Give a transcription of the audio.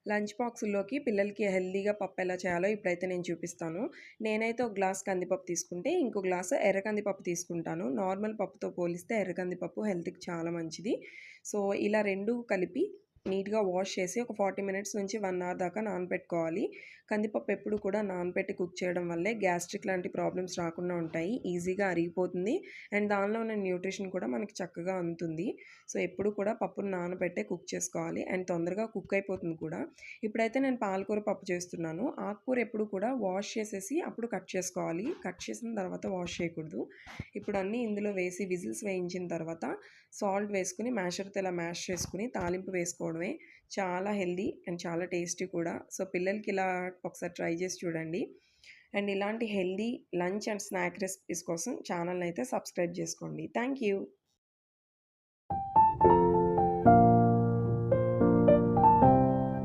Lunch బాక్సుల్లోకి పిల్లలకి హెల్తీగా పప్పు ఎలా చేయాలో ఇప్పుడైతే నేను చూపిస్తాను. నేనైతే ఒక గ్లాస్ కందిపప్పు తీసుకుంటే, ఇంకో గ్లాసు ఎర్ర కందిపప్పు తీసుకుంటాను. నార్మల్ పప్పుతో పోలిస్తే ఎర్ర కందిపప్పు హెల్త్‌కి చాలా మంచిది. సో, ఇలా 2 కలిపి నీట్‌గా వాష్ చేసి ఒక 40 మినిట్స్ నుంచి 1 అవర్ దాకా నానబెట్టుకోవాలి. కందిపప్పు ఎప్పుడు కూడా నానబెట్టి కుక్ చేయడం వల్లే గ్యాస్ట్రిక్ లాంటి ప్రాబ్లమ్స్ రాకుండా ఉంటాయి. ఈజీగా అరిగిపోతుంది. అండ్ దానిలో ఉన్న న్యూట్రిషన్ కూడా మనకి చక్కగా అందుతుంది. సో, ఎప్పుడు కూడా పప్పును నానబెట్టే కుక్ చేసుకోవాలి. అండ్ తొందరగా కుక్ అయిపోతుంది కూడా. ఇప్పుడైతే నేను పాలకూర పప్పు చేస్తున్నాను. ఆకుకూర ఎప్పుడు కూడా వాష్ చేసేసి అప్పుడు కట్ చేసుకోవాలి. కట్ చేసిన తర్వాత వాష్ చేయకూడదు. ఇప్పుడు అన్నీ ఇందులో వేసి విజిల్స్ వేయించిన తర్వాత సాల్ట్ వేసుకొని మ్యాషర్‌తో ఇలా మ్యాష్ చేసుకొని తాలింపు వేసుకోవడమే. చాలా హెల్తీ అండ్ చాలా టేస్టీ కూడా. సో, పిల్లలకి ఇలా ఒకసారి ట్రై చేసి చూడండి. అండ్ ఇలాంటి healthy lunch and snack recipes కోసం ఛానల్‌నైతే సబ్స్క్రైబ్ చేసుకోండి. Thank you.